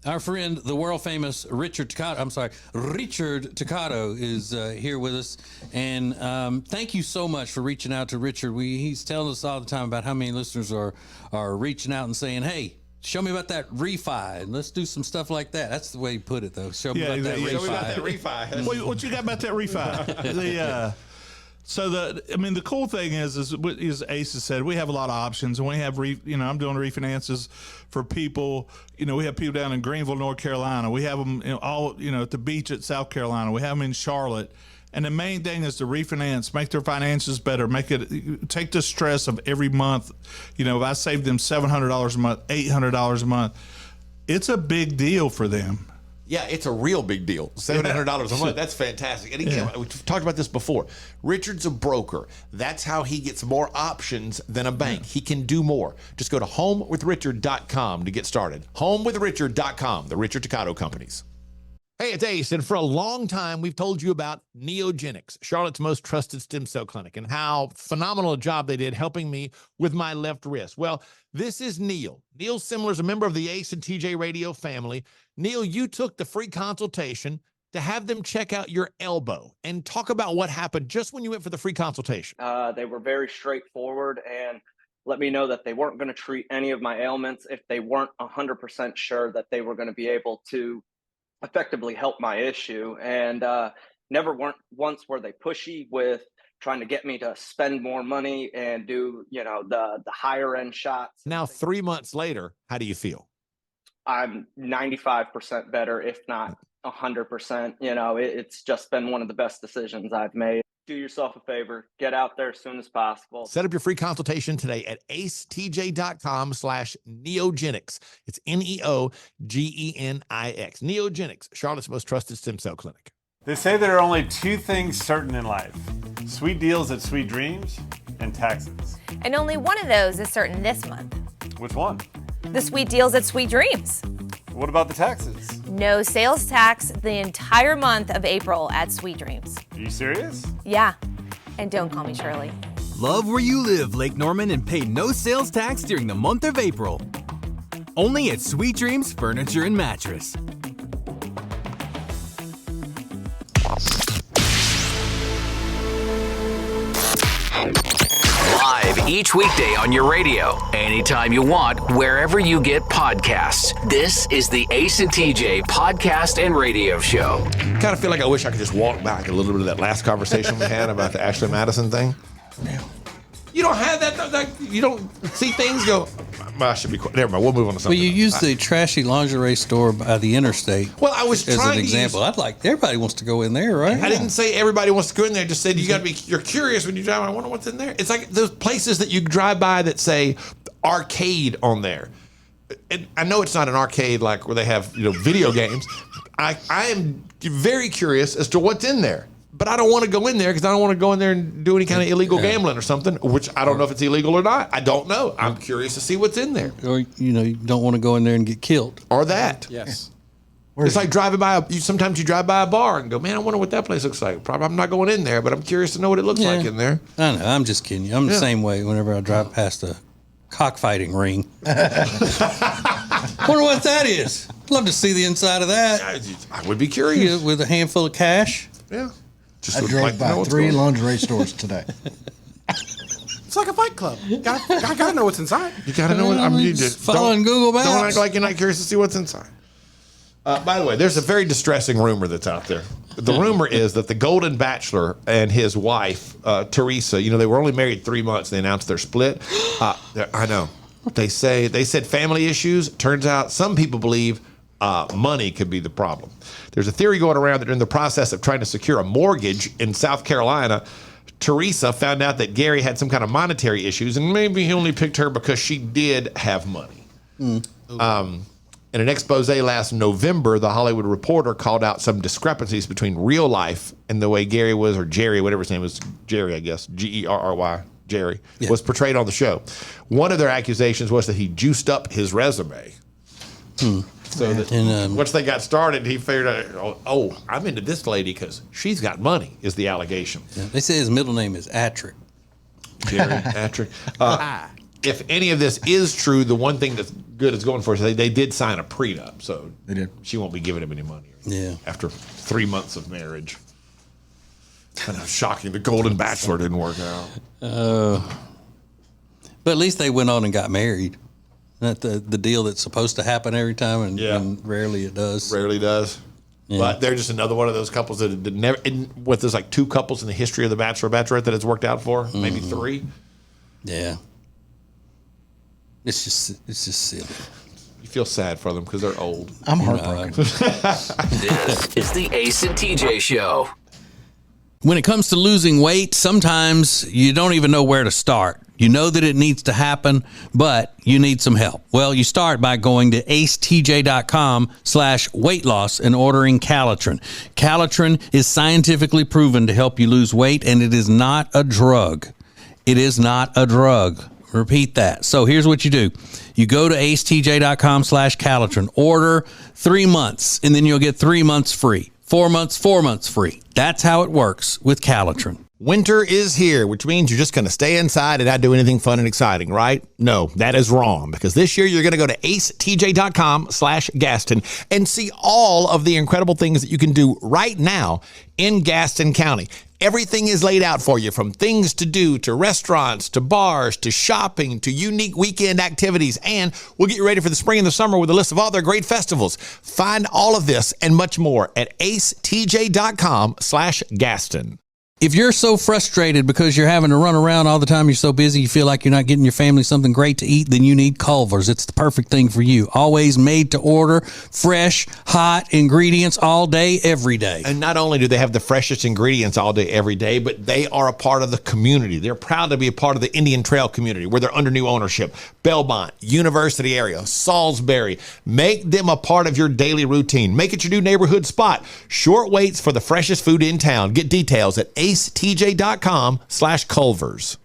Our friend, the world famous Richard Toccato is here with us. And thank you so much for reaching out to Richard. He's telling us all the time about how many listeners are reaching out and saying, hey, show me about that refi, and let's do some stuff like that. That's the way you put it, though. Show me about that refi. Show me about that refi. What you got about that refi? The cool thing is Ace has said, we have a lot of options, and we have, I'm doing refinances for people. We have people down in Greenville, North Carolina. We have them at the beach at South Carolina. We have them in Charlotte. And the main thing is to refinance, make their finances better, take the stress of every month. If I save them $700 a month, $800 a month, it's a big deal for them. Yeah, it's a real big deal. $700 a month. That's fantastic. And again, we've talked about this before. Richard's a broker. That's how he gets more options than a bank. He can do more. Just go to homewithrichard.com to get started. Homewithrichard.com, the Richard Toccato Companies. Hey, it's Ace, and for a long time, we've told you about Neogenics, Charlotte's most trusted stem cell clinic, and how phenomenal a job they did helping me with my left wrist. Well, this is Neil. Neil Simler is a member of the Ace and TJ Radio family. Neil, you took the free consultation to have them check out your elbow and talk about what happened just when you went for the free consultation. They were very straightforward and let me know that they weren't going to treat any of my ailments if they weren't 100% sure that they were going to be able to effectively help my issue. And once were they pushy with trying to get me to spend more money and do, the higher end shots. Now, 3 months later, how do you feel? I'm 95% better, if not 100%. It's just been one of the best decisions I've made. Do yourself a favor, get out there as soon as possible. Set up your free consultation today at acetj.com/neogenics. It's Neogenix. Neogenics, Charlotte's most trusted stem cell clinic. They say there are only two things certain in life: sweet deals at Sweet Dreams and taxes. And only one of those is certain this month. Which one? The sweet deals at Sweet Dreams. What about the taxes? No sales tax the entire month of April at Sweet Dreams. Are you serious? Yeah. And don't call me Shirley. Love where you live, Lake Norman, and pay no sales tax during the month of April. Only at Sweet Dreams Furniture and Mattress. Live each weekday on your radio, anytime you want, wherever you get podcasts. This is the Ace and TJ podcast and radio show. Kind of feel like I wish I could just walk back a little bit of that last conversation we had about the Ashley Madison thing. You don't have that. You don't see things go. I should be quiet. Never mind. We'll move on to something. Well, you use the trashy lingerie store by the interstate. Well, I was as trying an example. to I'd everybody wants to go in there, right? I didn't say everybody wants to go in there. I just said you're curious when you drive. I wonder what's in there. It's like those places that you drive by that say arcade on there. And I know it's not an arcade like where they have video games. I am very curious as to what's in there. But I don't want to go in there because I don't want to go in there and do any kind of illegal gambling or something, which I don't know if it's illegal or not. I don't know. I'm curious to see what's in there. Or, you don't want to go in there and get killed. Or that. Yes. It's like driving by sometimes you drive by a bar and go, man, I wonder what that place looks like. Probably I'm not going in there, but I'm curious to know what it looks like in there. I know. I'm just kidding you. I'm the same way whenever I drive past a cockfighting ring. Wonder what that is. Love to see the inside of that. I would be curious. With a handful of cash. Yeah. I drove by 3 lingerie stores today. It's like a fight club. I gotta know what's inside. You gotta know what I'm just following Google Maps. Don't act like you're not curious to see what's inside. By the way, there's a very distressing rumor that's out there. The rumor is that the Golden Bachelor and his wife, Teresa, they were only married 3 months. They announced their split. I know. They said family issues. Turns out some people believe money could be the problem. There's a theory going around that during the process of trying to secure a mortgage in South Carolina, Teresa found out that Gary had some kind of monetary issues, and maybe he only picked her because she did have money. In an expose last November, The Hollywood Reporter called out some discrepancies between real life and the way Gary was, or Jerry, whatever his name was, Jerry, I guess, Gerry, Jerry, was portrayed on the show. One of their accusations was that he juiced up his resume. So that once they got started, he figured out, I'm into this lady because she's got money, is the allegation. Yeah, they say his middle name is Attrick. Jerry Attrick. if any of this is true, the one thing that's good is going for is they did sign a prenup, so They did. she won't be giving him any money. Yeah. After 3 months of marriage. Kind of shocking. The Golden Bachelor didn't work out. But at least they went on and got married. Not the deal that's supposed to happen every time, and rarely it does. Rarely does. Yeah. But they're just another one of those couples that never. What there's like 2 couples in the history of the Bachelor or Bachelorette that it's worked out for, maybe 3. Yeah. It's just silly. You feel sad for them because they're old. I'm heartbroken. This is the Ace and TJ Show. When it comes to losing weight, sometimes you don't even know where to start. You know that it needs to happen, but you need some help. Well, you start by going to acetj.com/weight loss and ordering Calitrin. Calitrin is scientifically proven to help you lose weight, and it is not a drug. It is not a drug. Repeat that. So here's what you do. You go to acetj.com/Calitrin, order 3 months, and then you'll get 3 months free. 4 months, 4 months free. That's how it works with Calitrin. Winter is here, which means you're just going to stay inside and not do anything fun and exciting, right? No, that is wrong, because this year you're going to go to acetj.com/Gaston and see all of the incredible things that you can do right now in Gaston County. Everything is laid out for you, from things to do, to restaurants, to bars, to shopping, to unique weekend activities. And we'll get you ready for the spring and the summer with a list of all their great festivals. Find all of this and much more at acetj.com/Gaston. If you're so frustrated because you're having to run around all the time, you're so busy, you feel like you're not getting your family something great to eat, then you need Culver's. It's the perfect thing for you. Always made to order, fresh, hot ingredients all day, every day. And not only do they have the freshest ingredients all day, every day, but they are a part of the community. They're proud to be a part of the Indian Trail community, where they're under new ownership. Belmont, University area, Salisbury. Make them a part of your daily routine. Make it your new neighborhood spot. Short waits for the freshest food in town. Get details at acetj.com/Culver's.